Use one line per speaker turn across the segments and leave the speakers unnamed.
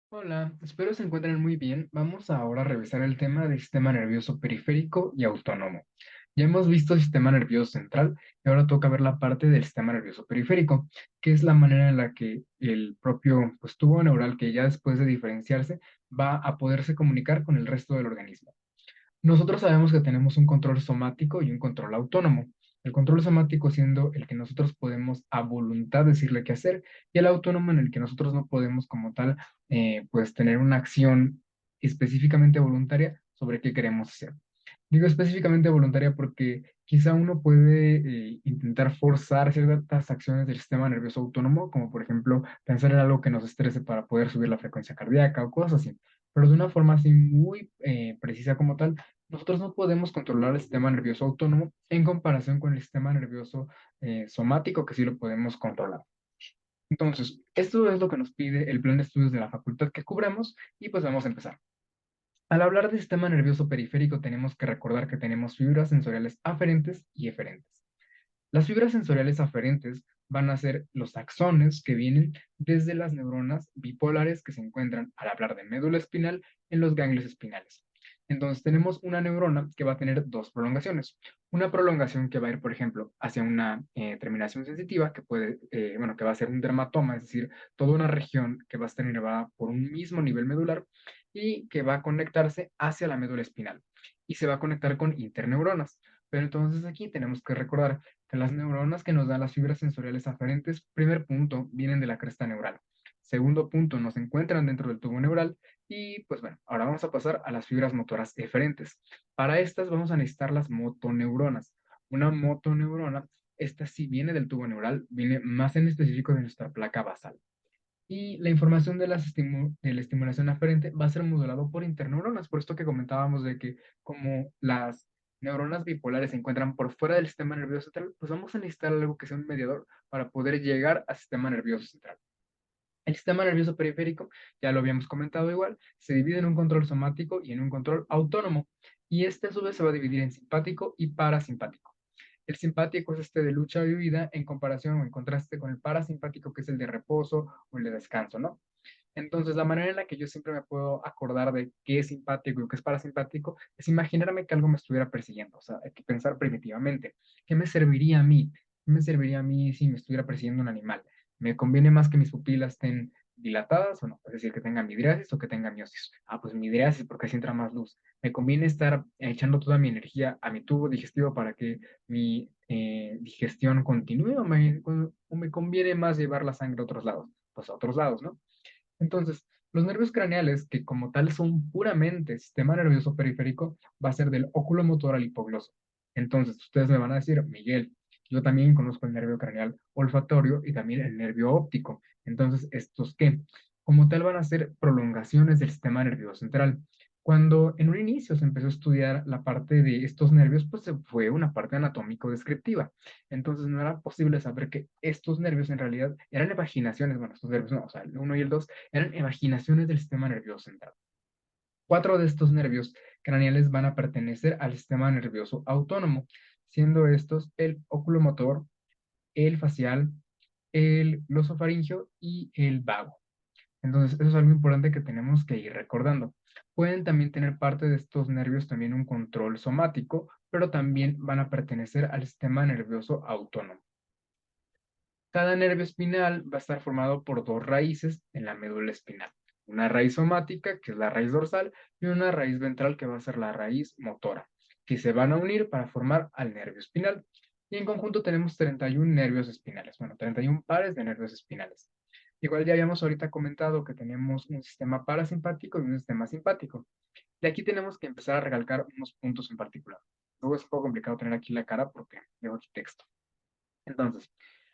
Hola, espero se encuentren muy bien. Vamos ahora a revisar el tema del sistema nervioso periférico y autónomo. Ya hemos visto el sistema nervioso central y ahora toca ver la parte del sistema nervioso periférico, que es la manera en la que el propio tubo neural, que ya después de diferenciarse, va a poderse comunicar con el resto del organismo. Nosotros sabemos que tenemos un control somático y un control autónomo. El control somático siendo el que nosotros podemos a voluntad decirle qué hacer y el autónomo en el que nosotros no podemos como tal tener una acción específicamente voluntaria sobre qué queremos hacer. Digo específicamente voluntaria porque quizá uno puede intentar forzar ciertas acciones del sistema nervioso autónomo, como por ejemplo pensar en algo que nos estrese para poder subir la frecuencia cardíaca o cosas así, pero de una forma así muy precisa como tal, nosotros no podemos controlar el sistema nervioso autónomo en comparación con el sistema nervioso somático, que sí lo podemos controlar. Entonces, esto es lo que nos pide el plan de estudios de la facultad que cubramos y pues vamos a empezar. Al hablar del sistema nervioso periférico, tenemos que recordar que tenemos fibras sensoriales aferentes y eferentes. Las fibras sensoriales aferentes van a ser los axones que vienen desde las neuronas bipolares que se encuentran al hablar de médula espinal en los ganglios espinales. Entonces tenemos una neurona que va a tener dos prolongaciones. Una prolongación que va a ir, por ejemplo, hacia una terminación sensitiva que puede, que va a ser un dermatoma, es decir, toda una región que va a estar inervada por un mismo nivel medular y que va a conectarse hacia la médula espinal y se va a conectar con interneuronas. Pero entonces aquí tenemos que recordar que las neuronas que nos dan las fibras sensoriales aferentes, primer punto, vienen de la cresta neural. Segundo punto, nos encuentran dentro del tubo neural y pues bueno, ahora vamos a pasar a las fibras motoras eferentes. Para estas vamos a necesitar las motoneuronas. Una motoneurona, esta sí viene del tubo neural, viene más en específico de nuestra placa basal. Y la información de la estimulación aferente va a ser modulado por interneuronas, por esto que comentábamos de que como las neuronas bipolares se encuentran por fuera del sistema nervioso central, pues vamos a necesitar algo que sea un mediador para poder llegar al sistema nervioso central. El sistema nervioso periférico, ya lo habíamos comentado igual, se divide en un control somático y en un control autónomo, y este a su vez se va a dividir en simpático y parasimpático. El simpático es este de lucha y huida en comparación o en contraste con el parasimpático, que es el de reposo o el de descanso, ¿no? Entonces, la manera en la que yo siempre me puedo acordar de qué es simpático y qué es parasimpático es imaginarme que algo me estuviera persiguiendo. O sea, hay que pensar primitivamente. ¿Qué me serviría a mí? ¿Qué me serviría a mí si me estuviera persiguiendo un animal? ¿Me conviene más que mis pupilas estén dilatadas o no? Es decir, que tenga midriasis o que tenga miosis. Ah, pues midriasis porque así entra más luz. ¿Me conviene estar echando toda mi energía a mi tubo digestivo para que mi digestión continúe o me conviene más llevar la sangre a otros lados? Pues a otros lados, ¿no? Entonces, los nervios craneales, que como tal son puramente sistema nervioso periférico, va a ser del óculo motor al hipogloso. Entonces, ustedes me van a decir, Miguel, yo también conozco el nervio craneal olfatorio y también el nervio óptico. Entonces, ¿estos qué? Como tal van a ser prolongaciones del sistema nervioso central. Cuando en un inicio se empezó a estudiar la parte de estos nervios, pues se fue una parte anatómico-descriptiva. Entonces no era posible saber que estos nervios en realidad eran imaginaciones, bueno, estos nervios no, o sea, el uno y el 2 eran imaginaciones del sistema nervioso central. Cuatro de estos nervios craneales van a pertenecer al sistema nervioso autónomo, siendo estos el oculomotor, el facial, el glosofaringeo y el vago. Entonces, eso es algo importante que tenemos que ir recordando. Pueden también tener parte de estos nervios también un control somático, pero también van a pertenecer al sistema nervioso autónomo. Cada nervio espinal va a estar formado por dos raíces en la médula espinal. Una raíz somática, que es la raíz dorsal, y una raíz ventral, que va a ser la raíz motora, que se van a unir para formar al nervio espinal. Y en conjunto tenemos 31 nervios espinales, bueno, 31 pares de nervios espinales. Igual ya habíamos ahorita comentado que tenemos un sistema parasimpático y un sistema simpático. De aquí tenemos que empezar a recalcar unos puntos en particular. Luego es un poco complicado tener aquí la cara porque tengo aquí texto. Entonces,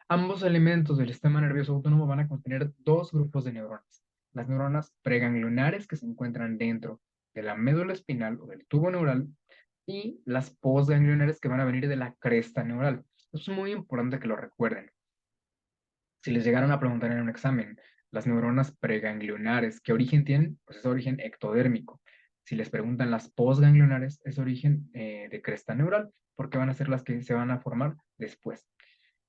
ambos elementos del sistema nervioso autónomo van a contener dos grupos de neuronas. Las neuronas preganglionares que se encuentran dentro de la médula espinal o del tubo neural y las postganglionares que van a venir de la cresta neural. Es muy importante que lo recuerden. Si les llegaron a preguntar en un examen, las neuronas preganglionares, ¿qué origen tienen? Pues es origen ectodérmico. Si les preguntan las postganglionares, es origen de cresta neural, porque van a ser las que se van a formar después.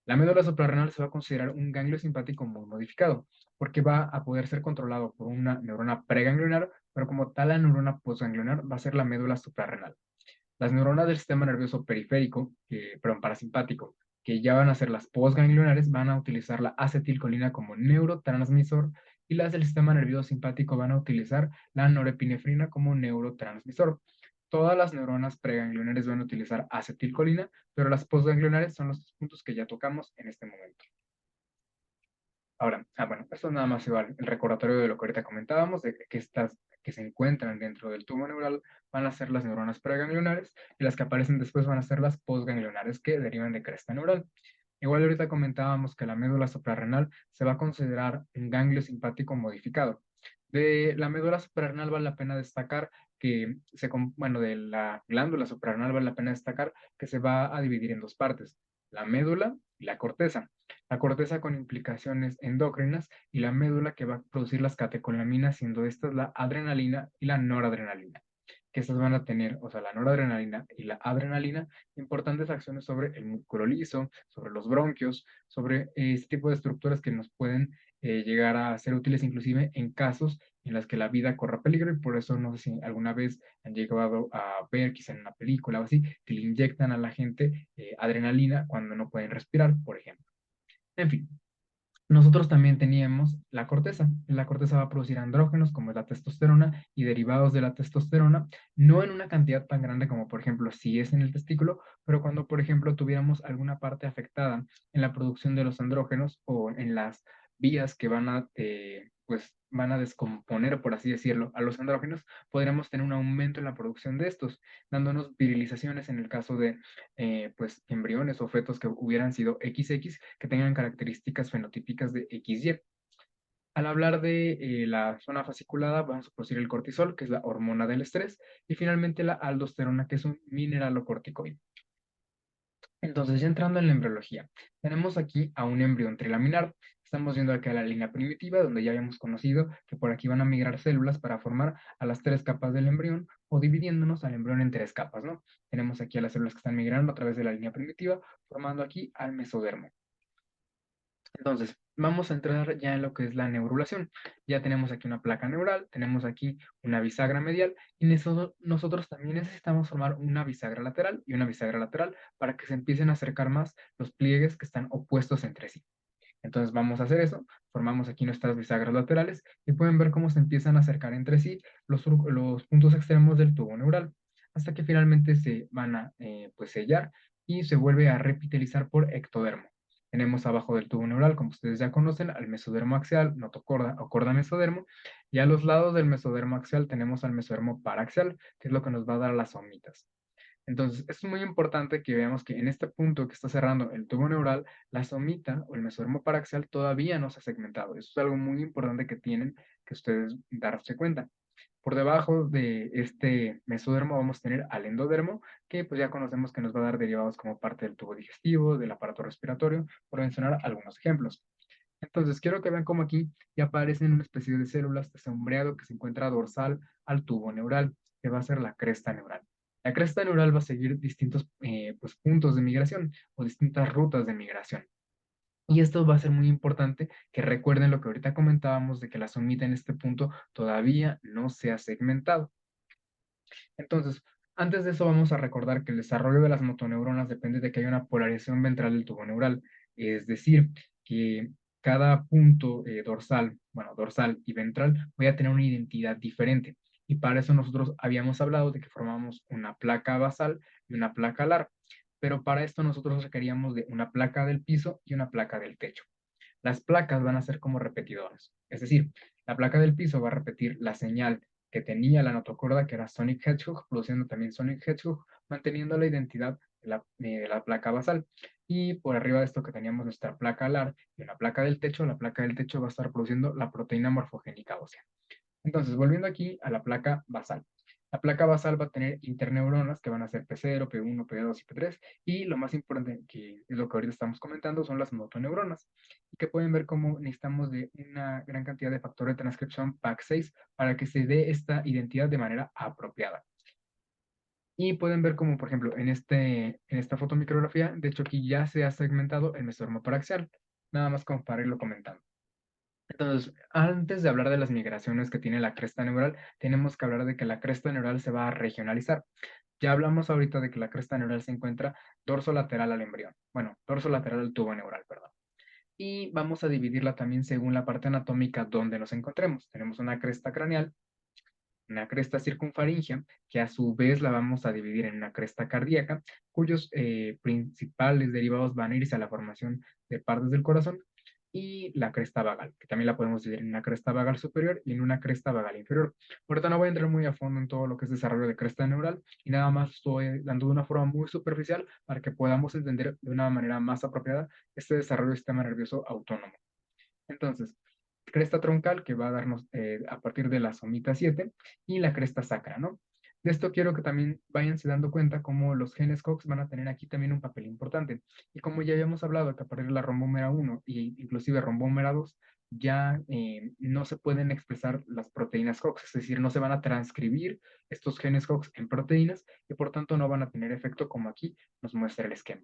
La médula suprarrenal se va a considerar un ganglio simpático muy modificado, porque va a poder ser controlado por una neurona preganglionar, pero como tal la neurona postganglionar va a ser la médula suprarrenal. Las neuronas del sistema nervioso periférico, perdón, parasimpático, que ya van a ser las postganglionares, van a utilizar la acetilcolina como neurotransmisor y las del sistema nervioso simpático van a utilizar la norepinefrina como neurotransmisor. Todas las neuronas preganglionares van a utilizar acetilcolina, pero las postganglionares son los puntos que ya tocamos en este momento. Ahora, bueno, esto nada más igual, el recordatorio de lo que ahorita comentábamos, de que estas que se encuentran dentro del tubo neural van a ser las neuronas preganglionares y las que aparecen después van a ser las postganglionares que derivan de cresta neural. Igual ahorita comentábamos que la médula suprarrenal se va a considerar un ganglio simpático modificado. De la médula suprarrenal vale la pena destacar que, bueno, de la glándula suprarrenal vale la pena destacar que se va a dividir en dos partes, la médula y la corteza. La corteza con implicaciones endocrinas y la médula que va a producir las catecolaminas, siendo estas la adrenalina y la noradrenalina, que estas van a tener, o sea, la noradrenalina y la adrenalina, importantes acciones sobre el músculo liso, sobre los bronquios, sobre este tipo de estructuras que nos pueden llegar a ser útiles inclusive en casos en las que la vida corra peligro y por eso no sé si alguna vez han llegado a ver, quizá en una película o así, que le inyectan a la gente adrenalina cuando no pueden respirar, por ejemplo. En fin, nosotros también teníamos la corteza. La corteza va a producir andrógenos como es la testosterona y derivados de la testosterona, no en una cantidad tan grande como por ejemplo si es en el testículo, pero cuando por ejemplo tuviéramos alguna parte afectada en la producción de los andrógenos o en las vías que van a, pues, van a descomponer, por así decirlo, a los andrógenos, podríamos tener un aumento en la producción de estos, dándonos virilizaciones en el caso de pues, embriones o fetos que hubieran sido XX, que tengan características fenotípicas de XY. Al hablar de la zona fasciculada, vamos a producir el cortisol, que es la hormona del estrés, y finalmente la aldosterona, que es un mineralocorticoide. Entonces, ya entrando en la embriología, tenemos aquí a un embrión trilaminar. Estamos viendo acá la línea primitiva, donde ya habíamos conocido que por aquí van a migrar células para formar a las tres capas del embrión o dividiéndonos al embrión en tres capas, ¿no? Tenemos aquí a las células que están migrando a través de la línea primitiva, formando aquí al mesodermo. Entonces, vamos a entrar ya en lo que es la neurulación. Ya tenemos aquí una placa neural, tenemos aquí una bisagra medial y nosotros también necesitamos formar una bisagra lateral y una bisagra lateral para que se empiecen a acercar más los pliegues que están opuestos entre sí. Entonces vamos a hacer eso, formamos aquí nuestras bisagras laterales y pueden ver cómo se empiezan a acercar entre sí los puntos extremos del tubo neural, hasta que finalmente se van a pues sellar y se vuelve a repitelizar por ectodermo. Tenemos abajo del tubo neural, como ustedes ya conocen, al mesodermo axial, notocorda o corda mesodermo, y a los lados del mesodermo axial tenemos al mesodermo paraxial, que es lo que nos va a dar las somitas. Entonces, es muy importante que veamos que en este punto que está cerrando el tubo neural, la somita o el mesodermo paraxial todavía no se ha segmentado. Eso es algo muy importante que tienen que ustedes darse cuenta. Por debajo de este mesodermo vamos a tener al endodermo, que pues ya conocemos que nos va a dar derivados como parte del tubo digestivo, del aparato respiratorio, por mencionar algunos ejemplos. Entonces, quiero que vean cómo aquí ya aparecen una especie de células de sombreado que se encuentra dorsal al tubo neural, que va a ser la cresta neural. La cresta neural va a seguir distintos pues, puntos de migración o distintas rutas de migración. Y esto va a ser muy importante que recuerden lo que ahorita comentábamos de que la somita en este punto todavía no se ha segmentado. Entonces, antes de eso vamos a recordar que el desarrollo de las motoneuronas depende de que haya una polarización ventral del tubo neural, es decir, que cada punto dorsal, bueno, dorsal y ventral, voy a tener una identidad diferente. Y para eso nosotros habíamos hablado de que formamos una placa basal y una placa alar. Pero para esto nosotros requeríamos de una placa del piso y una placa del techo. Las placas van a ser como repetidoras, es decir, la placa del piso va a repetir la señal que tenía la notocorda, que era Sonic Hedgehog, produciendo también Sonic Hedgehog, manteniendo la identidad de la placa basal. Y por arriba de esto que teníamos nuestra placa alar y una placa del techo, la placa del techo va a estar produciendo la proteína morfogénica ósea. Entonces, volviendo aquí a la placa basal. La placa basal va a tener interneuronas que van a ser P0, P1, P2 y P3. Y lo más importante, que es lo que ahorita estamos comentando, son las motoneuronas. Y que pueden ver cómo necesitamos de una gran cantidad de factores de transcripción PAC6 para que se dé esta identidad de manera apropiada. Y pueden ver como, por ejemplo, en esta fotomicrografía, de hecho aquí ya se ha segmentado el mesódermo paraxial, nada más como para irlo comentando. Entonces, antes de hablar de las migraciones que tiene la cresta neural, tenemos que hablar de que la cresta neural se va a regionalizar. Ya hablamos ahorita de que la cresta neural se encuentra dorsolateral al embrión. Bueno, dorsolateral al tubo neural, perdón. Y vamos a dividirla también según la parte anatómica donde nos encontremos. Tenemos una cresta craneal, una cresta circunfaringea, que a su vez la vamos a dividir en una cresta cardíaca, cuyos principales derivados van a irse a la formación de partes del corazón, y la cresta vagal, que también la podemos dividir en una cresta vagal superior y en una cresta vagal inferior. Ahorita no voy a entrar muy a fondo en todo lo que es desarrollo de cresta neural, y nada más estoy dando de una forma muy superficial para que podamos entender de una manera más apropiada este desarrollo del sistema nervioso autónomo. Entonces, cresta troncal que va a darnos a partir de la somita 7 y la cresta sacra, ¿no? De esto quiero que también váyanse dando cuenta cómo los genes COX van a tener aquí también un papel importante. Y como ya habíamos hablado que a partir de la rombómera 1 e inclusive rombómera 2 ya no se pueden expresar las proteínas COX, es decir, no se van a transcribir estos genes COX en proteínas y por tanto no van a tener efecto como aquí nos muestra el esquema.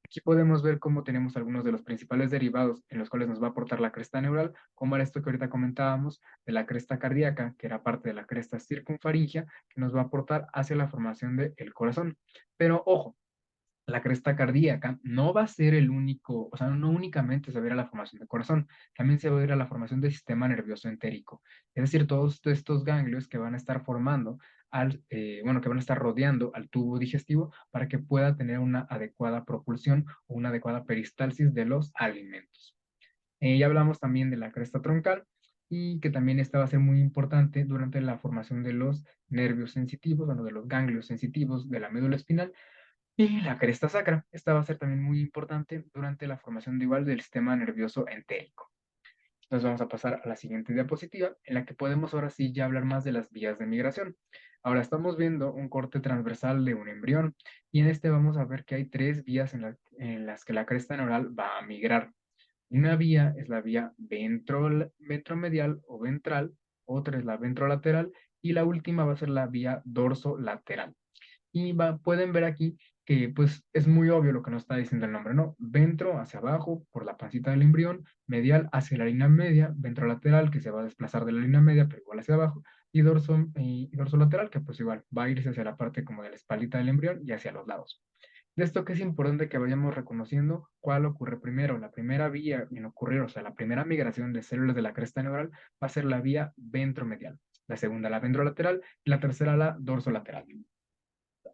Aquí podemos ver cómo tenemos algunos de los principales derivados en los cuales nos va a aportar la cresta neural, como era esto que ahorita comentábamos de la cresta cardíaca, que era parte de la cresta circunfaringea, que nos va a aportar hacia la formación del corazón. Pero ojo, la cresta cardíaca no va a ser el único, o sea, no únicamente se va a ir a la formación del corazón, también se va a ir a la formación del sistema nervioso entérico. Es decir, todos estos ganglios que van a estar formando bueno, que van a estar rodeando al tubo digestivo para que pueda tener una adecuada propulsión o una adecuada peristalsis de los alimentos. Ya hablamos también de la cresta troncal y que también esta va a ser muy importante durante la formación de los nervios sensitivos, bueno, de los ganglios sensitivos de la médula espinal, y la cresta sacra. Esta va a ser también muy importante durante la formación de igual del sistema nervioso entérico. Entonces vamos a pasar a la siguiente diapositiva, en la que podemos ahora sí ya hablar más de las vías de migración. Ahora estamos viendo un corte transversal de un embrión y en este vamos a ver que hay tres vías en las que la cresta neural va a migrar. Una vía es la vía ventromedial o ventral, otra es la ventrolateral y la última va a ser la vía dorsolateral. Y pueden ver aquí que pues es muy obvio lo que nos está diciendo el nombre, ¿no? Ventro hacia abajo por la pancita del embrión, medial hacia la línea media, ventrolateral que se va a desplazar de la línea media pero igual hacia abajo, y dorsolateral que pues igual va a irse hacia la parte como de la espalda del embrión y hacia los lados. De esto que es importante que vayamos reconociendo cuál ocurre primero. La primera vía en ocurrir, o sea, la primera migración de células de la cresta neural va a ser la vía ventromedial, la segunda la ventrolateral y la tercera la dorsolateral.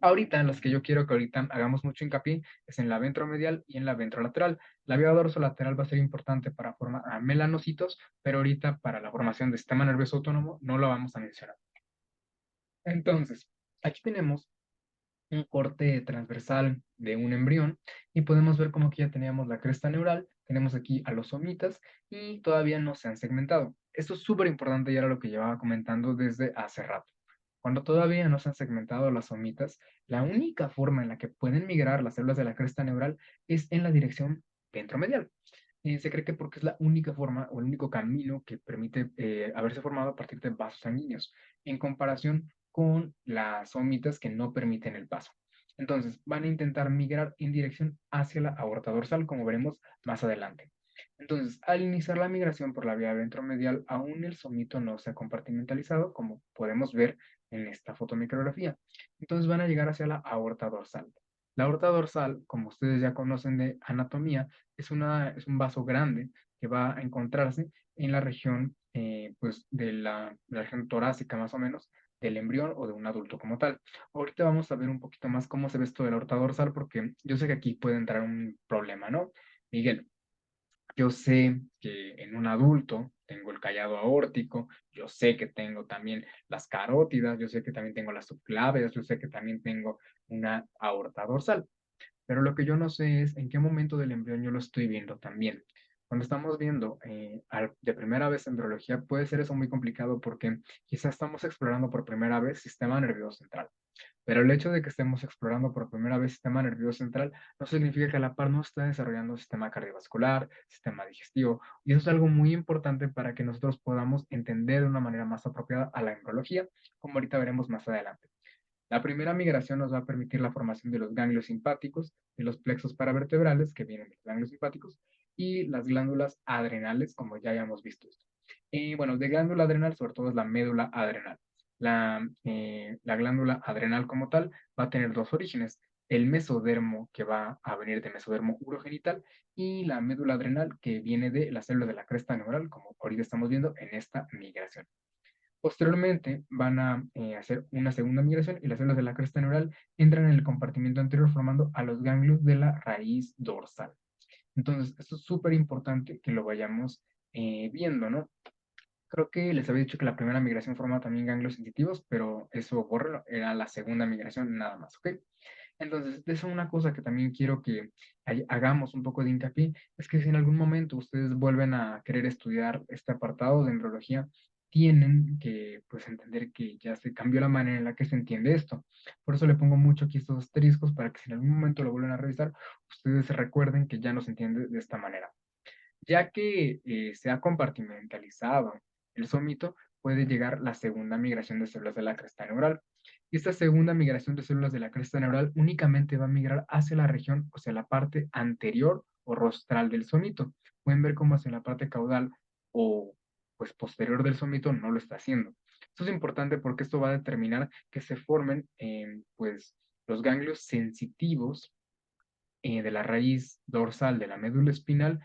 Ahorita, en las que yo quiero que ahorita hagamos mucho hincapié es en la ventromedial y en la ventrolateral. La vía dorsolateral va a ser importante para formar melanocitos, pero ahorita para la formación del sistema nervioso autónomo no lo vamos a mencionar. Entonces, aquí tenemos un corte transversal de un embrión y podemos ver como aquí ya teníamos la cresta neural, tenemos aquí a los somitas y todavía no se han segmentado. Esto es súper importante y era lo que llevaba comentando desde hace rato. Cuando todavía no se han segmentado las somitas, la única forma en la que pueden migrar las células de la cresta neural es en la dirección ventromedial. Se cree que porque es la única forma o el único camino que permite haberse formado a partir de vasos sanguíneos, en comparación con las somitas que no permiten el paso. Entonces, van a intentar migrar en dirección hacia la aorta dorsal, como veremos más adelante. Entonces, al iniciar la migración por la vía ventromedial, aún el somito no se ha compartimentalizado, como podemos ver en esta fotomicrografía. Entonces, van a llegar hacia la aorta dorsal. La aorta dorsal, como ustedes ya conocen de anatomía, es un vaso grande que va a encontrarse en la región, pues, de la región torácica más o menos, del embrión o de un adulto como tal. Ahorita vamos a ver un poquito más cómo se ve esto de la aorta dorsal, porque yo sé que aquí puede entrar un problema, ¿no? Miguel, yo sé que en un adulto tengo el callado aórtico, yo sé que tengo también las carótidas, yo sé que también tengo las subclaves, yo sé que también tengo una aorta dorsal. Pero lo que yo no sé es en qué momento del embrión yo lo estoy viendo también. Cuando estamos viendo de primera vez embriología, puede ser eso muy complicado porque quizás estamos explorando por primera vez sistema nervioso central. Pero el hecho de que estemos explorando por primera vez sistema nervioso central no significa que a la par no esté desarrollando sistema cardiovascular, sistema digestivo, y eso es algo muy importante para que nosotros podamos entender de una manera más apropiada a la embriología, como ahorita veremos más adelante. La primera migración nos va a permitir la formación de los ganglios simpáticos, de los plexos paravertebrales, que vienen de los ganglios simpáticos, y las glándulas adrenales, como ya habíamos visto esto. Bueno, de glándula adrenal, sobre todo es la médula adrenal. La glándula adrenal como tal va a tener dos orígenes, el mesodermo, que va a venir de mesodermo urogenital, y la médula adrenal, que viene de las células de la cresta neural, como ahorita estamos viendo en esta migración. Posteriormente van a hacer una segunda migración y las células de la cresta neural entran en el compartimiento anterior formando a los ganglios de la raíz dorsal. Entonces, esto es súper importante que lo vayamos viendo, ¿no? Creo que les había dicho que la primera migración formaba también ganglios sensitivos, pero eso bórralo, era la segunda migración nada más, ¿ok? Entonces, eso es una cosa que también quiero que hagamos un poco de hincapié, es que si en algún momento ustedes vuelven a querer estudiar este apartado de embriología, tienen que pues entender que ya se cambió la manera en la que se entiende esto. Por eso le pongo mucho aquí estos asteriscos para que si en algún momento lo vuelven a revisar, ustedes recuerden que ya no se entiende de esta manera. Ya que se ha compartimentalizado el somito, puede llegar la segunda migración de células de la cresta neural. Y esta segunda migración de células de la cresta neural únicamente va a migrar hacia la región, o sea, la parte anterior o rostral del somito. Pueden ver cómo hacia la parte caudal o pues posterior del somito no lo está haciendo. Esto es importante porque esto va a determinar que se formen pues los ganglios sensitivos de la raíz dorsal de la médula espinal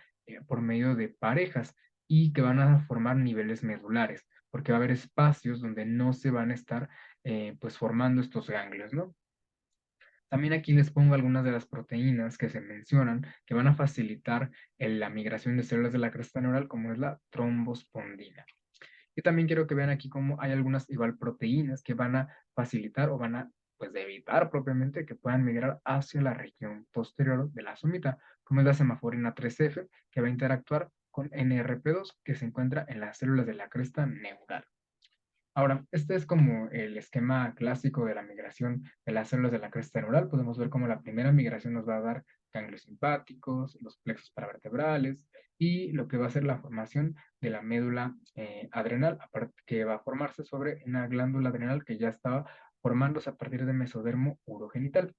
por medio de parejas y que van a formar niveles medulares, porque va a haber espacios donde no se van a estar pues formando estos ganglios, ¿no? También aquí les pongo algunas de las proteínas que se mencionan que van a facilitar la migración de células de la cresta neural, como es la trombospondina. Y también quiero que vean aquí cómo hay algunas igual proteínas que van a facilitar o van a pues evitar propiamente que puedan migrar hacia la región posterior de la somita, como es la semaforina 3F, que va a interactuar con NRP2, que se encuentra en las células de la cresta neural. Ahora, este es como el esquema clásico de la migración de las células de la cresta neural. Podemos ver cómo la primera migración nos va a dar ganglios simpáticos, los plexos paravertebrales y lo que va a ser la formación de la médula adrenal, aparte que va a formarse sobre una glándula adrenal que ya estaba formándose a partir de mesodermo urogenital.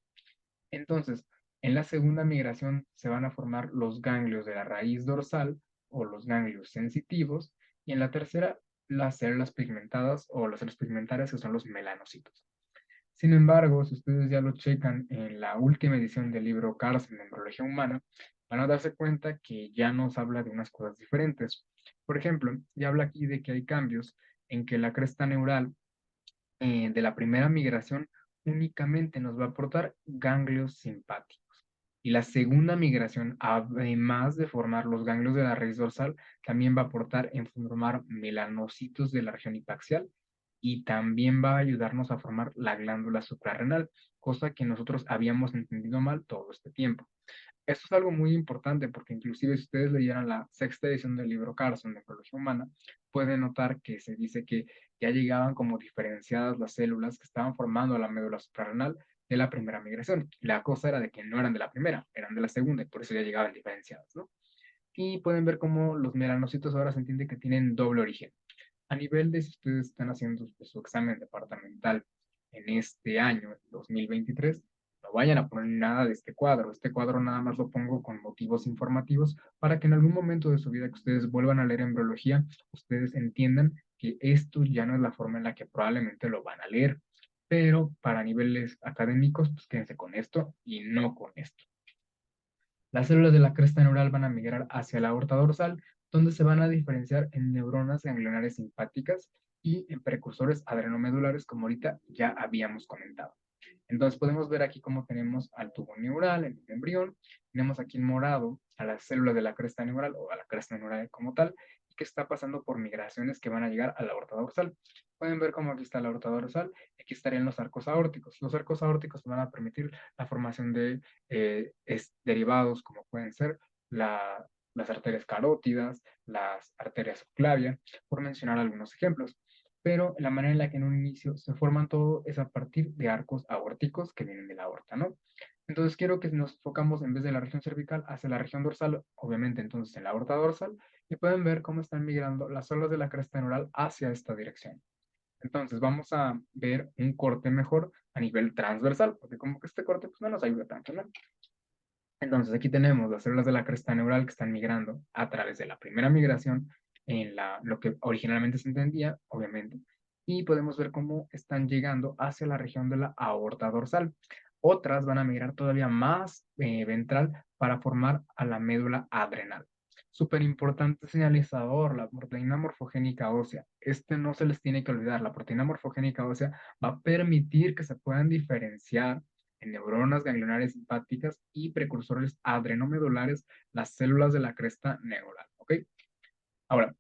Entonces, en la segunda migración se van a formar los ganglios de la raíz dorsal o los ganglios sensitivos, y en la tercera, las células pigmentadas o las células pigmentarias que son los melanocitos. Sin embargo, si ustedes ya lo checan en la última edición del libro Carson de Embriología Humana, van a darse cuenta que ya nos habla de unas cosas diferentes. Por ejemplo, ya habla aquí de que hay cambios en que la cresta neural de la primera migración únicamente nos va a aportar ganglios simpáticos. Y la segunda migración, además de formar los ganglios de la raíz dorsal, también va a aportar en formar melanocitos de la región hipaxial y también va a ayudarnos a formar la glándula suprarrenal, cosa que nosotros habíamos entendido mal todo este tiempo. Esto es algo muy importante porque inclusive si ustedes leyeran la sexta edición del libro Carson de Embriología Humana, pueden notar que se dice que ya llegaban como diferenciadas las células que estaban formando la médula suprarrenal de la primera migración. La cosa era de que no eran de la primera, eran de la segunda y por eso ya llegaban diferenciadas, ¿no? Y pueden ver cómo los melanocitos ahora se entiende que tienen doble origen. A nivel de si ustedes están haciendo pues, su examen departamental en este año, el 2023, no vayan a poner nada de este cuadro. Este cuadro nada más lo pongo con motivos informativos para que en algún momento de su vida que ustedes vuelvan a leer embriología, ustedes entiendan que esto ya no es la forma en la que probablemente lo van a leer. Pero para niveles académicos, pues quédense con esto y no con esto. Las células de la cresta neural van a migrar hacia la aorta dorsal, donde se van a diferenciar en neuronas ganglionares simpáticas y en precursores adrenomedulares, como ahorita ya habíamos comentado. Entonces podemos ver aquí cómo tenemos al tubo neural en el embrión, tenemos aquí en morado a las células de la cresta neural o a la cresta neural como tal, y que está pasando por migraciones que van a llegar a la aorta dorsal. Pueden ver cómo aquí está la aorta dorsal, aquí estarían los arcos aórticos. Los arcos aórticos van a permitir la formación de derivados como pueden ser las arterias carótidas, las arterias subclavias, por mencionar algunos ejemplos. Pero la manera en la que en un inicio se forman todo es a partir de arcos aórticos que vienen de la aorta, ¿no? Entonces quiero que nos enfocamos en vez de la región cervical hacia la región dorsal, obviamente entonces en la aorta dorsal, y pueden ver cómo están migrando las células de la cresta neural hacia esta dirección. Entonces vamos a ver un corte mejor a nivel transversal, porque como que este corte pues, no nos ayuda tanto, ¿no? Entonces aquí tenemos las células de la cresta neural que están migrando a través de la primera migración en lo que originalmente se entendía, obviamente, y podemos ver cómo están llegando hacia la región de la aorta dorsal. Otras van a migrar todavía más ventral para formar a la médula adrenal. Súper importante señalizador, la proteína morfogénica ósea. Este no se les tiene que olvidar. La proteína morfogénica ósea va a permitir que se puedan diferenciar en neuronas ganglionares simpáticas y precursores adrenomedulares, las células de la cresta neural. ¿Ok? Ahora,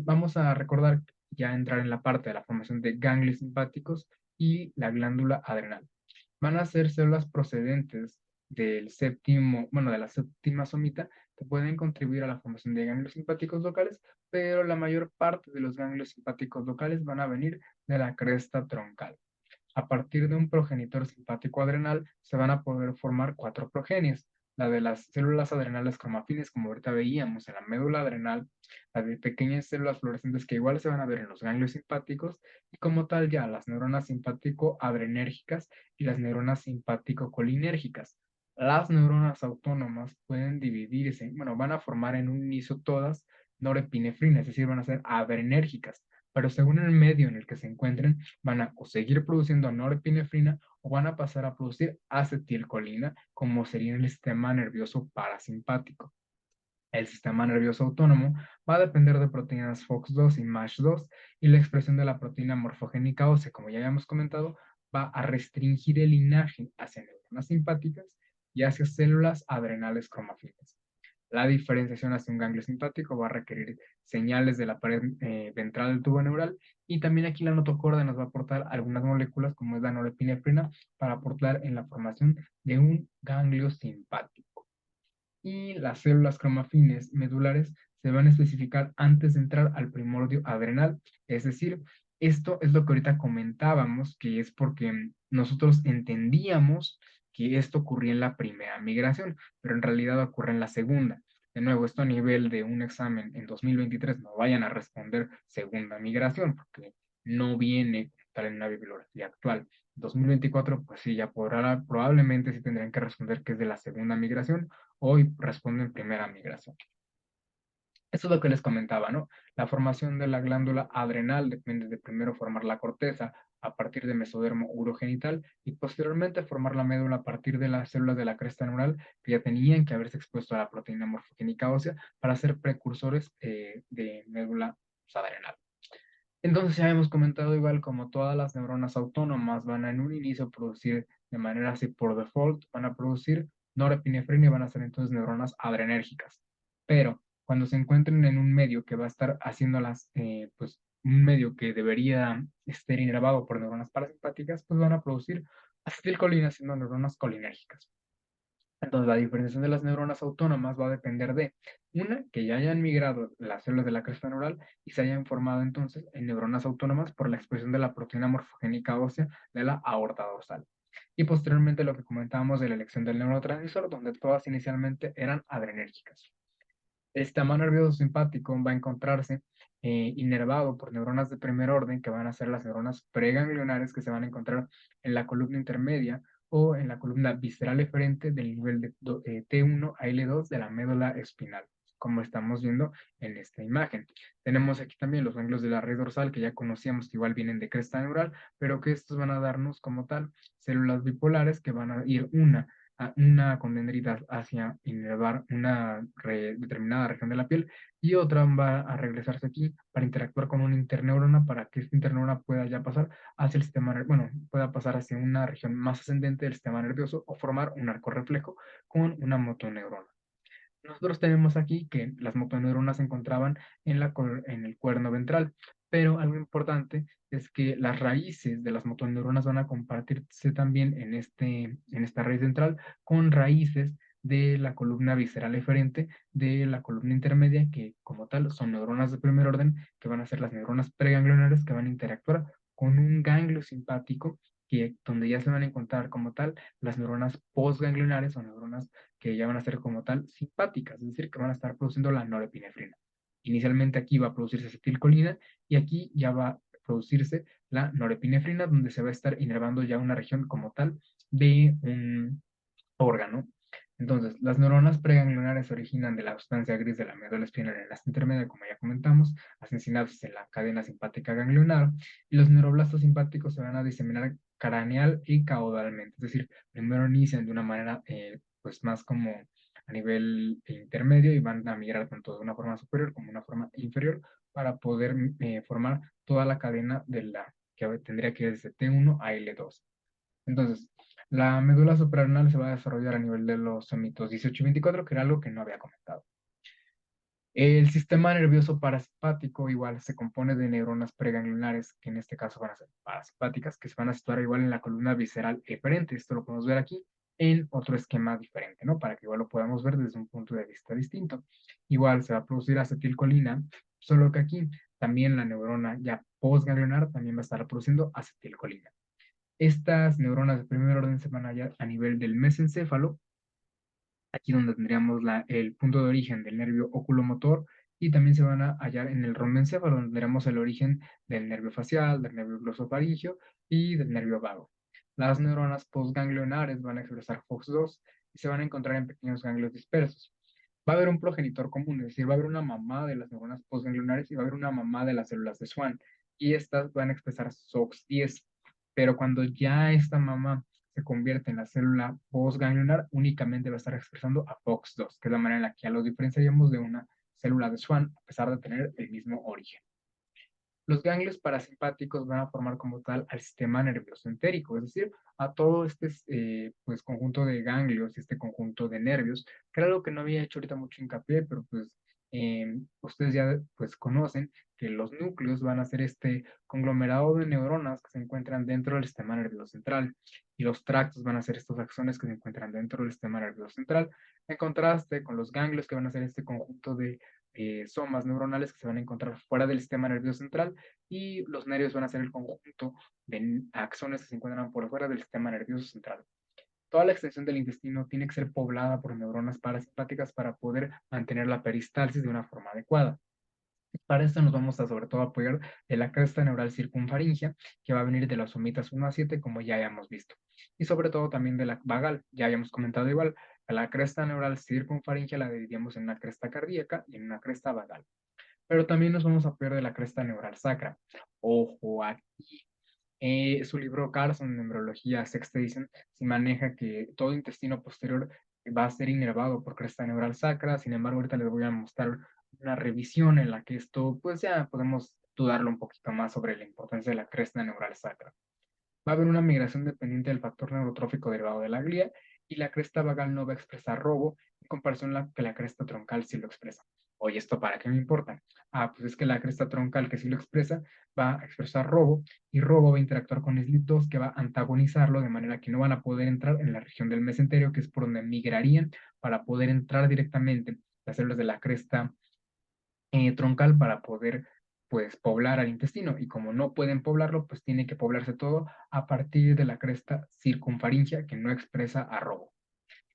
vamos a recordar ya entrar en la parte de la formación de ganglios simpáticos y la glándula adrenal. Van a ser células procedentes del séptimo, bueno, de la séptima somita que pueden contribuir a la formación de ganglios simpáticos locales, pero la mayor parte de los ganglios simpáticos locales van a venir de la cresta troncal. A partir de un progenitor simpático adrenal se van a poder formar cuatro progenies. La de las células adrenales cromafines, como ahorita veíamos en la médula adrenal, la de pequeñas células fluorescentes que igual se van a ver en los ganglios simpáticos, y como tal ya las neuronas simpático-adrenérgicas y las neuronas simpático-colinérgicas. Las neuronas autónomas pueden dividirse, bueno, van a formar en un inicio todas norepinefrina, es decir, van a ser adrenérgicas, pero según el medio en el que se encuentren, van a o seguir produciendo norepinefrina o van a pasar a producir acetilcolina, como sería en el sistema nervioso parasimpático. El sistema nervioso autónomo va a depender de proteínas FOX2 y MASH2 y la expresión de la proteína morfogénica ósea, como ya habíamos comentado, va a restringir el linaje hacia neuronas simpáticas y hacia células adrenales cromafines. La diferenciación hacia un ganglio simpático va a requerir señales de la pared ventral del tubo neural y también aquí la notocorda nos va a aportar algunas moléculas como es la norepinefrina para aportar en la formación de un ganglio simpático. Y las células cromafines medulares se van a especificar antes de entrar al primordio adrenal, es decir, esto es lo que ahorita comentábamos, que es porque nosotros entendíamos que esto ocurría en la primera migración, pero en realidad ocurre en la segunda. De nuevo, esto a nivel de un examen en 2023, no vayan a responder segunda migración, porque no viene tal en una bibliografía actual. 2024, pues sí, ya probablemente sí tendrían que responder que es de la segunda migración, hoy responden primera migración. Eso es lo que les comentaba, ¿no? La formación de la glándula adrenal depende de primero formar la corteza a partir de mesodermo urogenital y posteriormente formar la médula a partir de las células de la cresta neural que ya tenían que haberse expuesto a la proteína morfogénica ósea para ser precursores de médula adrenal. Entonces ya hemos comentado igual como todas las neuronas autónomas van a en un inicio producir de manera así por default, van a producir norepinefrina y van a ser entonces neuronas adrenérgicas. Pero cuando se encuentren en un medio que va a estar haciéndolas, pues un medio que debería estar inervado por neuronas parasimpáticas, pues van a producir acetilcolina siendo neuronas colinérgicas. Entonces, la diferenciación de las neuronas autónomas va a depender de, una, que ya hayan migrado las células de la cresta neural y se hayan formado entonces en neuronas autónomas por la expresión de la proteína morfogénica ósea de la aorta dorsal. Y posteriormente lo que comentábamos de la elección del neurotransmisor, donde todas inicialmente eran adrenérgicas. El sistema nervioso simpático va a encontrarse inervado por neuronas de primer orden, que van a ser las neuronas preganglionares que se van a encontrar en la columna intermedia o en la columna visceral eferente del nivel de T1 a L2 de la médula espinal, como estamos viendo en esta imagen. Tenemos aquí también los ganglios de la red dorsal, que ya conocíamos que igual vienen de cresta neural, pero que estos van a darnos como tal células bipolares que van a ir una con dendritas hacia inervar una determinada región de la piel y otra va a regresarse aquí para interactuar con una interneurona para que esta interneurona pueda ya pasar hacia el sistema, bueno, pueda pasar hacia una región más ascendente del sistema nervioso o formar un arco reflejo con una motoneurona. Nosotros tenemos aquí que las motoneuronas se encontraban en el cuerno ventral, pero algo importante es que las raíces de las motoneuronas van a compartirse también en esta raíz central con raíces de la columna visceral eferente, de la columna intermedia, que como tal son neuronas de primer orden, que van a ser las neuronas preganglionares que van a interactuar con un ganglio simpático, donde ya se van a encontrar como tal las neuronas postganglionares o neuronas que ya van a ser como tal simpáticas, es decir, que van a estar produciendo la norepinefrina. Inicialmente aquí va a producirse acetilcolina y aquí ya va a producirse la norepinefrina, donde se va a estar inervando ya una región como tal de un órgano. Entonces, las neuronas preganglionares se originan de la sustancia gris de la médula espinal en el enlace intermedio, como ya comentamos, hacen sinapsis en la cadena simpática ganglionar, y los neuroblastos simpáticos se van a diseminar craneal y caudalmente, es decir, primero inician de una manera pues más como a nivel intermedio y van a migrar tanto de una forma superior como una forma inferior para poder formar toda la cadena de la que tendría que ir desde T1 a L2. Entonces, la médula suprarrenal se va a desarrollar a nivel de los somitos 18 y 24, que era algo que no había comentado. El sistema nervioso parasimpático igual se compone de neuronas preganglionares, que en este caso van a ser parasimpáticas, que se van a situar igual en la columna visceral eferente. Esto lo podemos ver aquí en otro esquema diferente, ¿no? Para que igual lo podamos ver desde un punto de vista distinto. Igual se va a producir acetilcolina, solo que aquí también la neurona ya postganglionar también va a estar produciendo acetilcolina. Estas neuronas de primer orden se van a hallar a nivel del mesencéfalo, aquí donde tendríamos el punto de origen del nervio oculomotor, y también se van a hallar en el rombencéfalo, donde tendremos el origen del nervio facial, del nervio glosofaringeo y del nervio vago. Las neuronas postganglionares van a expresar FOX2 y se van a encontrar en pequeños ganglios dispersos. Va a haber un progenitor común, es decir, va a haber una mamá de las neuronas postganglionares y va a haber una mamá de las células de Schwann, y estas van a expresar SOX10. Pero cuando ya esta mamá se convierte en la célula postganglionar, únicamente va a estar expresando a FOX2, que es la manera en la que ya lo diferenciaríamos de una célula de Schwann, a pesar de tener el mismo origen. Los ganglios parasimpáticos van a formar como tal al sistema nervioso entérico, es decir, a todo este pues, conjunto de ganglios, este conjunto de nervios, que era algo que no había hecho ahorita mucho hincapié, pero pues ustedes ya pues conocen que los núcleos van a ser este conglomerado de neuronas que se encuentran dentro del sistema nervioso central, y los tractos van a ser estos axones que se encuentran dentro del sistema nervioso central, en contraste con los ganglios que van a ser este conjunto de somas neuronales que se van a encontrar fuera del sistema nervioso central, y los nervios van a ser el conjunto de axones que se encuentran por fuera del sistema nervioso central. Toda la extensión del intestino tiene que ser poblada por neuronas parasimpáticas para poder mantener la peristalsis de una forma adecuada. Para esto nos vamos a sobre todo apoyar de la cresta neural circunfaringea, que va a venir de los somitas 1 a 7, como ya hayamos visto. Y sobre todo también de la vagal, ya habíamos comentado igual, a la cresta neural circunfaringea la dividimos en una cresta cardíaca y en una cresta vagal. Pero también nos vamos a apoyar de la cresta neural sacra. Ojo aquí. Su libro Carson, Neurología, sexta edición, se maneja que todo intestino posterior va a ser inervado por cresta neural sacra. Sin embargo, ahorita les voy a mostrar una revisión en la que esto, pues ya podemos dudarlo un poquito más sobre la importancia de la cresta neural sacra. Va a haber una migración dependiente del factor neurotrófico derivado de la glía, y la cresta vagal no va a expresar robo en comparación a que la cresta troncal sí lo expresa. Oye, ¿esto para qué me importa? Ah, pues es que la cresta troncal que sí lo expresa va a expresar robo, y robo va a interactuar con SLIT2, que va a antagonizarlo de manera que no van a poder entrar en la región del mesenterio, que es por donde migrarían para poder entrar directamente las células de la cresta troncal para poder pues poblar al intestino, y como no pueden poblarlo, pues tiene que poblarse todo a partir de la cresta circunfaringea, que no expresa arrobo.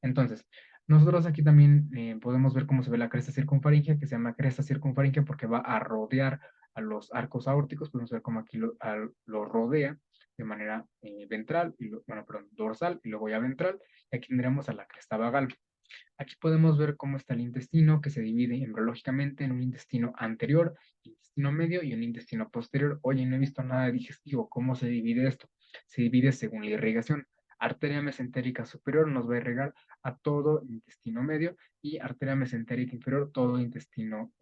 Entonces, nosotros aquí también podemos ver cómo se ve la cresta circunfaringea, que se llama cresta circunfaringea porque va a rodear a los arcos aórticos. Podemos ver cómo aquí lo rodea de manera ventral, bueno, perdón, dorsal y luego ya ventral, y aquí tendremos a la cresta vagal. Aquí podemos ver cómo está el intestino, que se divide embriológicamente en un intestino anterior, intestino medio y un intestino posterior. Oye, no he visto nada de digestivo. ¿Cómo se divide esto? Se divide según la irrigación. Arteria mesentérica superior nos va a irrigar a todo intestino medio, y arteria mesentérica inferior todo intestino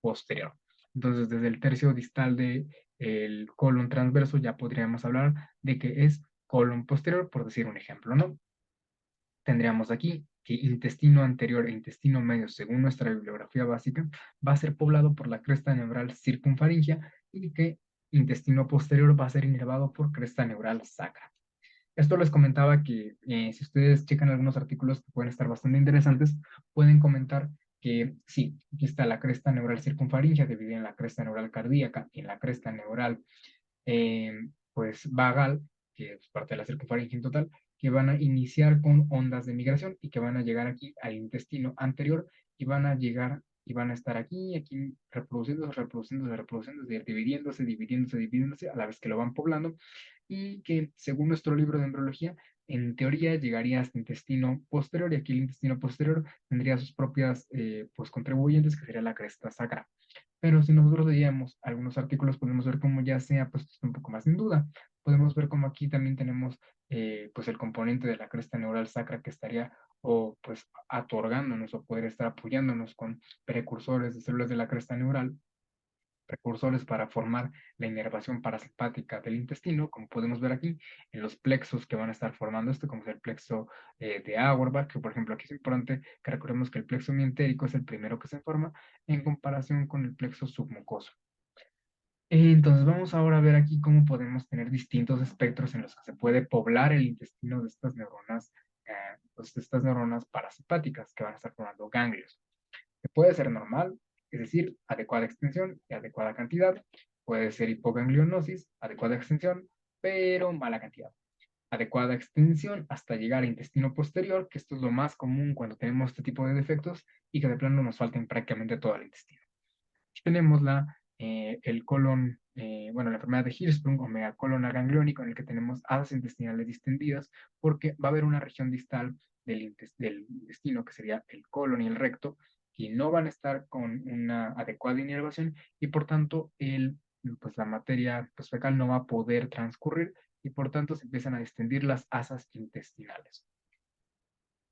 posterior. Entonces, desde el tercio distal del colon transverso ya podríamos hablar de que es colon posterior, por decir un ejemplo, ¿no? Tendríamos aquí que intestino anterior e intestino medio, según nuestra bibliografía básica, va a ser poblado por la cresta neural circunfaringea, y que intestino posterior va a ser inervado por cresta neural sacra. Esto les comentaba que si ustedes checan algunos artículos que pueden estar bastante interesantes, pueden comentar que sí, aquí está la cresta neural circunfaringea dividida en la cresta neural cardíaca y en la cresta neural pues vagal, que es parte de la circunferencia en total, que van a iniciar con ondas de migración y que van a llegar aquí al intestino anterior, y van a llegar y van a estar aquí reproduciéndose, reproduciéndose, reproduciéndose, dividiéndose, dividiéndose, dividiéndose a la vez que lo van poblando y que según nuestro libro de embriología, en teoría llegaría hasta intestino posterior y aquí el intestino posterior tendría sus propias pues contribuyentes que sería la cresta sacra. Pero si nosotros leíamos algunos artículos, podemos ver cómo ya se ha puesto un poco más en duda. Podemos ver cómo aquí también tenemos pues el componente de la cresta neural sacra que estaría o pues otorgándonos o poder estar apoyándonos con precursores de células de la cresta neural, precursores para formar la inervación parasimpática del intestino, como podemos ver aquí en los plexos que van a estar formando esto, como es el plexo de Auerbach, que por ejemplo aquí es importante que recordemos que el plexo mientérico es el primero que se forma en comparación con el plexo submucoso. Entonces vamos ahora a ver aquí cómo podemos tener distintos espectros en los que se puede poblar el intestino de pues de estas neuronas parasimpáticas que van a estar formando ganglios que puede ser normal, es decir, adecuada extensión y adecuada cantidad. Puede ser hipoganglionosis, adecuada extensión, pero mala cantidad. Adecuada extensión hasta llegar al intestino posterior, que esto es lo más común cuando tenemos este tipo de defectos y que de plano nos falten prácticamente todo el intestino. Tenemos el colon, bueno, la enfermedad de Hirschsprung o megacolon agangliónico en el que tenemos asas intestinales distendidas porque va a haber una región distal del intestino que sería el colon y el recto que no van a estar con una adecuada inervación y por tanto pues la materia pues, fecal no va a poder transcurrir y por tanto se empiezan a distendir las asas intestinales.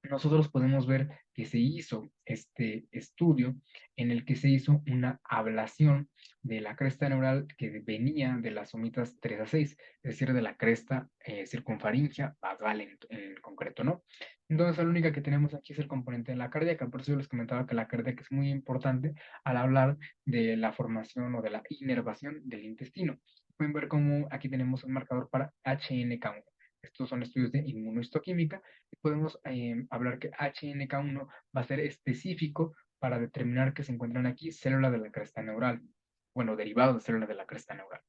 Nosotros podemos ver que se hizo este estudio en el que se hizo una ablación de la cresta neural que venía de las somitas 3 a 6, es decir, de la cresta circunfaringea vagal en concreto, ¿no? Entonces, la única que tenemos aquí es el componente de la cardíaca, por eso yo les comentaba que la cardíaca es muy importante al hablar de la formación o de la inervación del intestino. Pueden ver cómo aquí tenemos un marcador para HNK1. Estos son estudios de inmunohistoquímica podemos hablar que HNK1 va a ser específico para determinar que se encuentran aquí células de la cresta neural, bueno, derivados de células de la cresta neural.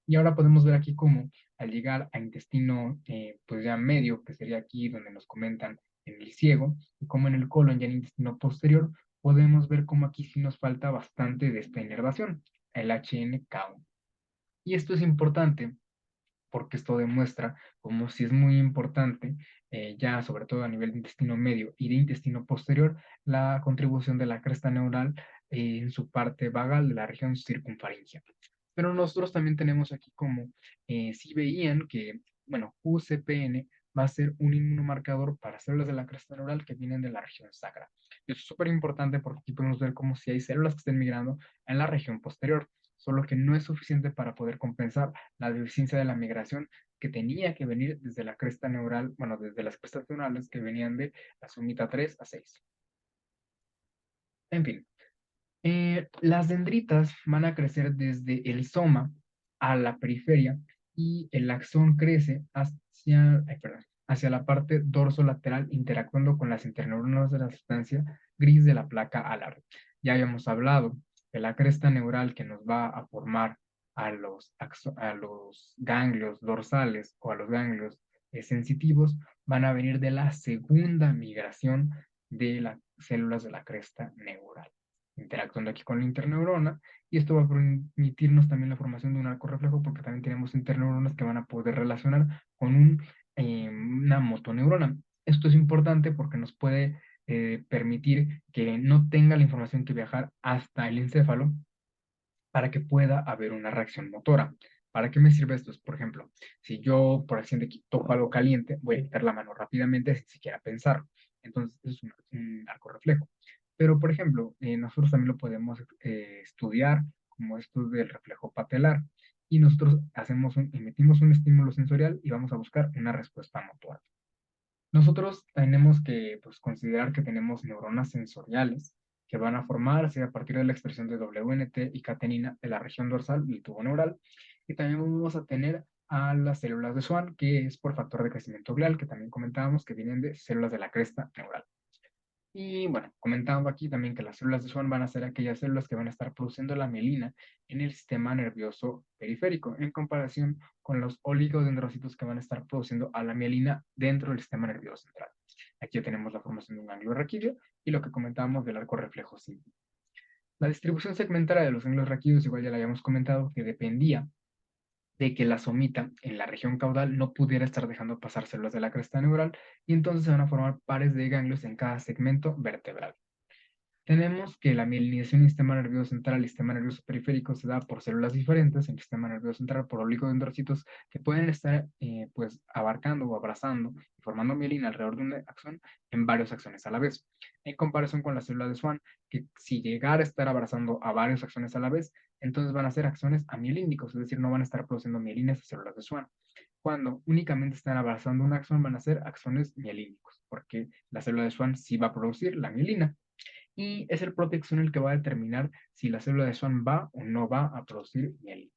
Y ahora podemos ver aquí cómo al llegar a intestino, pues ya medio, que sería aquí donde nos comentan en el ciego, y como en el colon ya en intestino posterior, podemos ver cómo aquí sí nos falta bastante de esta inervación, el HNK1. Y esto es importante porque esto demuestra como si es muy importante, ya sobre todo a nivel de intestino medio y de intestino posterior, la contribución de la cresta neural en su parte vagal de la región circunfaringea. Pero nosotros también tenemos aquí como si veían que, bueno, UCPN va a ser un inmunomarcador para células de la cresta neural que vienen de la región sacra. Y eso es súper importante porque aquí podemos ver como si hay células que estén migrando en la región posterior, solo que no es suficiente para poder compensar la deficiencia de la migración que tenía que venir desde la cresta neural, bueno, desde las crestas neurales que venían de la somita 3 a 6. En fin, las dendritas van a crecer desde el soma a la periferia y el axón crece hacia la parte dorsolateral interactuando con las interneuronas de la sustancia gris de la placa alar. Ya habíamos hablado de la cresta neural que nos va a formar a los ganglios dorsales o a los ganglios sensitivos, van a venir de la segunda migración de las células de la cresta neural interactuando aquí con la interneurona y esto va a permitirnos también la formación de un arco reflejo porque también tenemos interneuronas que van a poder relacionar con una motoneurona. Esto es importante porque nos puede permitir que no tenga la información que viajar hasta el encéfalo para que pueda haber una reacción motora. ¿Para qué me sirve esto? Por ejemplo, si yo por accidente toco algo caliente, voy a quitar la mano rápidamente sin siquiera pensarlo. Entonces, es un arco reflejo. Pero, por ejemplo, nosotros también lo podemos estudiar como esto del reflejo patelar. Y nosotros emitimos un estímulo sensorial y vamos a buscar una respuesta motora. Nosotros tenemos que pues, considerar que tenemos neuronas sensoriales que van a formarse a partir de la expresión de WNT y catenina de la región dorsal del tubo neural. Y también vamos a tener a las células de Schwann, que es por factor de crecimiento glial, que también comentábamos que vienen de células de la cresta neural. Y bueno, comentando aquí también que las células de Schwann van a ser aquellas células que van a estar produciendo la mielina en el sistema nervioso periférico, en comparación con los oligodendrocitos que van a estar produciendo a la mielina dentro del sistema nervioso central. Aquí ya tenemos la formación de un ganglio raquídeo y lo que comentábamos del arco reflejo simple. La distribución segmentaria de los ganglios raquídeos, igual ya la habíamos comentado, que dependía de que la somita en la región caudal no pudiera estar dejando pasar células de la cresta neural y entonces se van a formar pares de ganglios en cada segmento vertebral. Tenemos que la mielinización en el sistema nervioso central y sistema nervioso periférico se da por células diferentes, en el sistema nervioso central por oligodendrocitos que pueden estar pues abarcando o abrazando y formando mielina alrededor de un axón en varios axones a la vez. En comparación con la célula de Schwann, que si llegara a estar abrazando a varios axones a la vez, entonces van a ser axones amielínicos, es decir, no van a estar produciendo mielina esas células de Schwann. Cuando únicamente están abrazando un axón, van a ser axones mielínicos, porque la célula de Schwann sí va a producir la mielina y es el propio axón el que va a determinar si la célula de Schwann va o no va a producir mielina.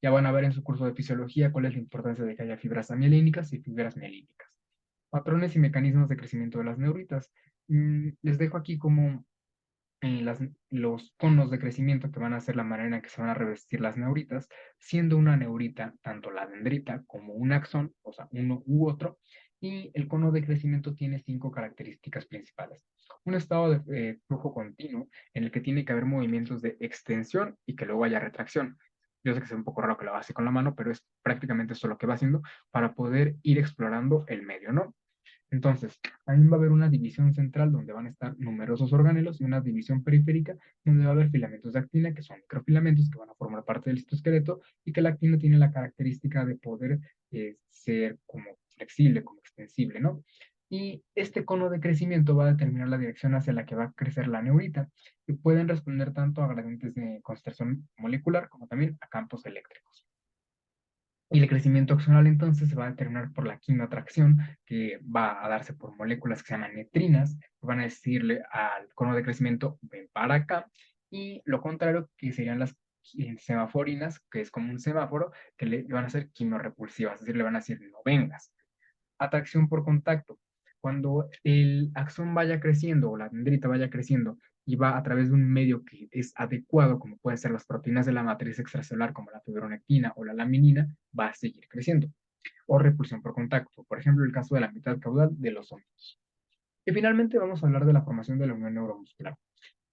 Ya van a ver en su curso de fisiología cuál es la importancia de que haya fibras amielínicas y fibras mielínicas. Patrones y mecanismos de crecimiento de las neuritas. Les dejo aquí como los conos de crecimiento que van a ser la manera en que se van a revestir las neuritas, siendo una neurita tanto la dendrita como un axón, o sea, uno u otro, y el cono de crecimiento tiene 5 características principales. Un estado de flujo continuo en el que tiene que haber movimientos de extensión y que luego haya retracción. Yo sé que es un poco raro que lo haga con la mano, pero es prácticamente esto lo que va haciendo para poder ir explorando el medio, ¿no? Entonces, también va a haber una división central donde van a estar numerosos organelos y una división periférica donde va a haber filamentos de actina, que son microfilamentos que van a formar parte del citoesqueleto y que la actina tiene la característica de poder ser como flexible, como extensible, ¿no? Y este cono de crecimiento va a determinar la dirección hacia la que va a crecer la neurita, que pueden responder tanto a gradientes de concentración molecular como también a campos eléctricos. Y el crecimiento axonal entonces se va a determinar por la quinoatracción, que va a darse por moléculas que se llaman netrinas, que van a decirle al cono de crecimiento, ven para acá, y lo contrario, que serían las semaforinas, que es como un semáforo, que le van a ser quimorrepulsivas, es decir, le van a decir, no vengas. Atracción por contacto. Cuando el axón vaya creciendo o la dendrita vaya creciendo y va a través de un medio que es adecuado, como pueden ser las proteínas de la matriz extracelular, como la fibronectina o la laminina, va a seguir creciendo. O repulsión por contacto, por ejemplo, el caso de la mitad caudal de los hongos. Y finalmente vamos a hablar de la formación de la unión neuromuscular.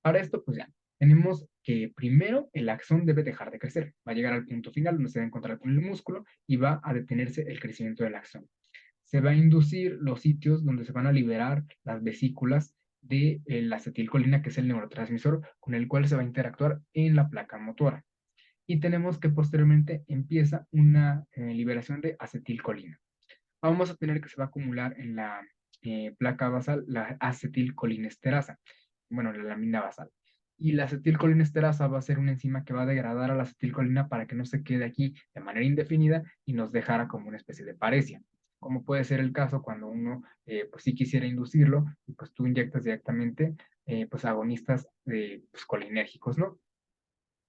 Para esto, pues ya, tenemos que primero el axón debe dejar de crecer, va a llegar al punto final donde se va a encontrar con el músculo y va a detenerse el crecimiento del axón. Se va a inducir los sitios donde se van a liberar las vesículas de la acetilcolina, que es el neurotransmisor con el cual se va a interactuar en la placa motora. Y tenemos que posteriormente empieza una liberación de acetilcolina. Vamos a tener que se va a acumular en la placa basal la acetilcolinesterasa, bueno, la lamina basal. Y la acetilcolinesterasa va a ser una enzima que va a degradar a la acetilcolina para que no se quede aquí de manera indefinida y nos dejara como una especie de paresia. Como puede ser el caso cuando uno, pues sí quisiera inducirlo, y pues tú inyectas directamente, pues agonistas pues, colinérgicos, ¿no?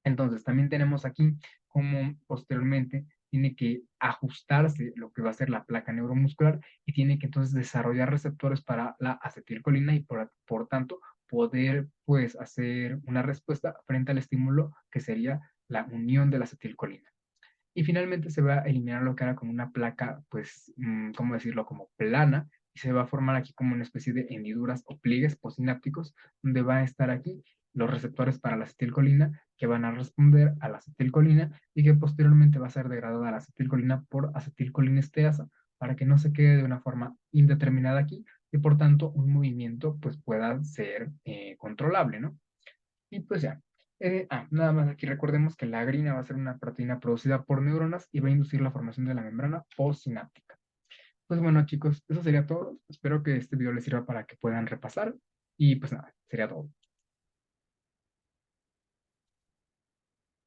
Entonces, también tenemos aquí cómo posteriormente tiene que ajustarse lo que va a ser la placa neuromuscular y tiene que entonces desarrollar receptores para la acetilcolina y por tanto poder pues hacer una respuesta frente al estímulo que sería la unión de la acetilcolina. Y finalmente se va a eliminar lo que era como una placa, pues, ¿cómo decirlo? Como plana, y se va a formar aquí como una especie de hendiduras o pliegues posinápticos, donde va a estar aquí los receptores para la acetilcolina, que van a responder a la acetilcolina y que posteriormente va a ser degradada la acetilcolina por acetilcolinesteasa, para que no se quede de una forma indeterminada aquí y por tanto un movimiento pues pueda ser controlable, ¿no? Y pues ya. Nada más aquí recordemos que la grina va a ser una proteína producida por neuronas y va a inducir la formación de la membrana postsináptica. Pues bueno, chicos, eso sería todo. Espero que este video les sirva para que puedan repasar. Y pues nada, sería todo.